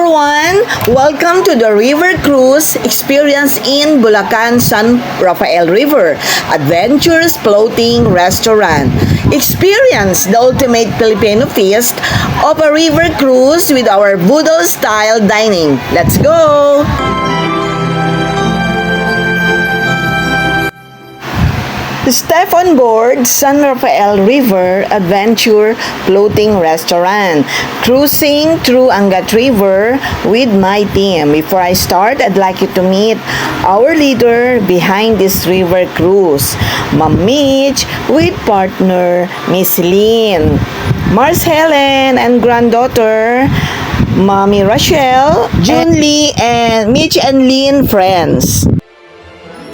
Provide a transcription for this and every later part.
everyone! Welcome to the River Cruise experience in Bulacan San Rafael River Adventures Floating Restaurant. Experience the ultimate Filipino feast of a river cruise with our Budol-style dining. Let's go! Step on board San Rafael River Adventure Floating Restaurant, cruising through Angat River with my team. Before I start, I'd like you to meet our leader behind this river cruise, Ma'am Mitch, with partner Miss Lynn, Mars Helen, and granddaughter Mommy Rachel, June Lee, and Mitch and Lynn friends.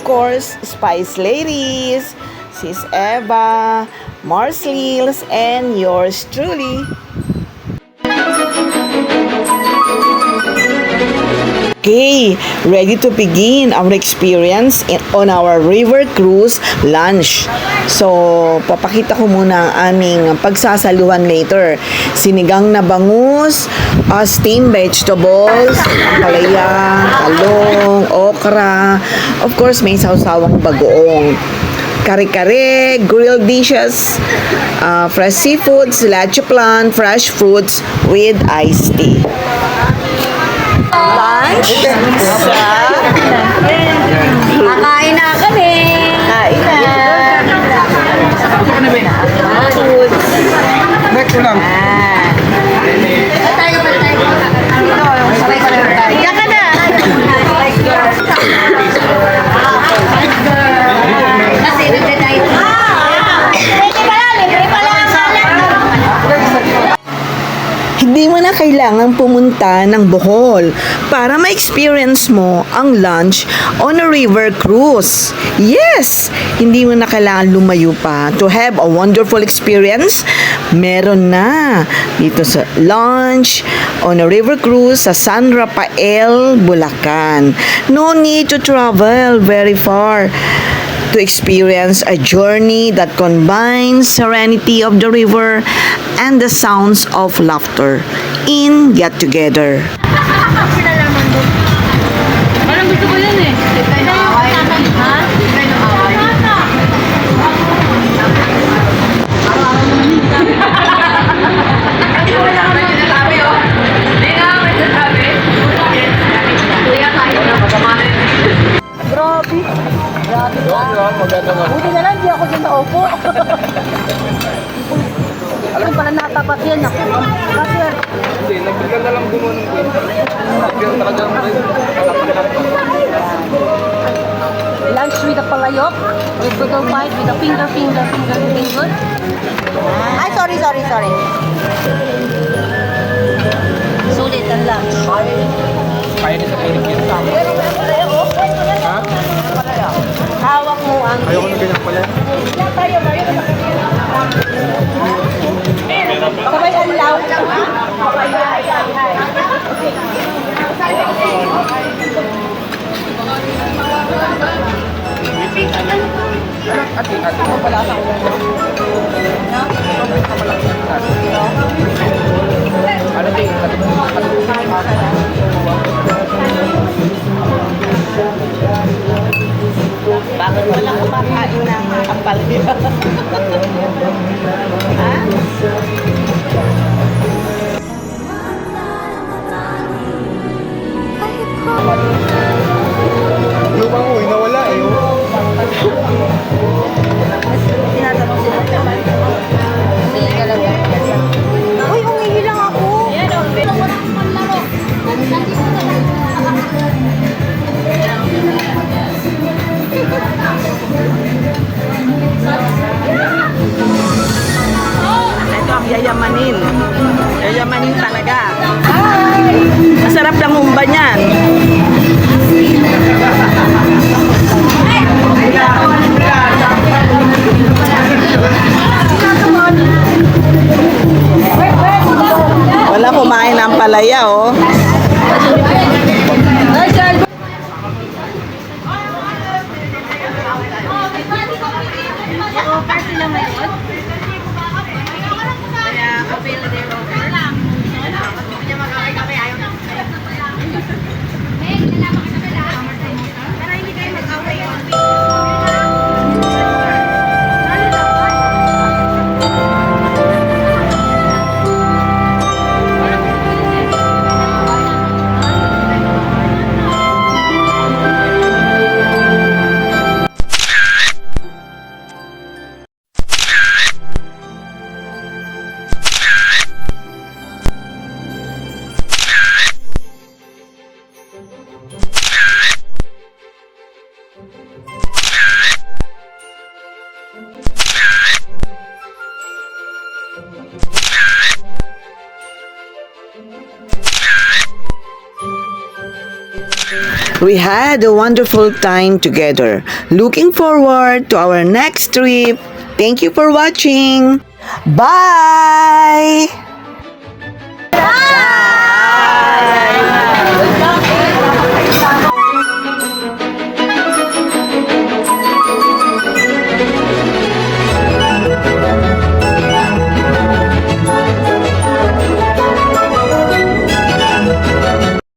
Of course, Spice Ladies, Sis Eva, Mars Lils, and yours truly. Okay, ready to begin our experience on our river cruise lunch. So, papakita ko muna ang aming pagsasaluhan later. Sinigang na bangus, steamed vegetables, palaya, talong, okra, of course may sawsawang bagoong, kare-kare, grilled dishes, fresh seafoods, leche plan, fresh fruits with iced tea. Lunch sa Kakain na kami. Kain na. Foods. Next lang. Tayo. Sabay ka na tayo. Diyan ka na. Kasi libre tayo. Libre pala. Hindi mo na kailangang pumunta ng Bohol para ma-experience mo ang lunch on a river cruise. Yes! Hindi mo na kailangan lumayo pa to have a wonderful experience. Meron na dito sa lunch on a river cruise sa San Rafael, Bulacan. No need to travel very far to experience a journey that combines serenity of the river and the sounds of laughter in Get Together. Parang gusto ko yun eh. Buti na lang, di ako dyan naupo. Alam pala natapat yan ako. Kasi Hindi, nagbigyan na lang gumunong ko. Nagbigyan talaga ng lunch with a palayok, with budol fight, with a finger. Ay, sorry. Sulit ang lunch. Kaya ni sa clinic yun. Ha? Hawak mo ang... Ayoko na ganyan pala. Sabay ang law. Ate mo pala sa ulan. Ano din? Bakit walang kumakain ng kapal nila? Ha? Lupa ko, nawala eh. Tinatanong sila. Umihi ka lang. Uy, umihi lang ako. Ito ang yayamanin. Yayamanin talaga. Masarap lang humba niyan. Wala kumain ng palaya, oh. Party lang ngayon. Kaya available offer lang. Hindi niya magkakay ayaw na. We had a wonderful time together. Looking forward to our next trip. Thank you for watching. Bye! Bye!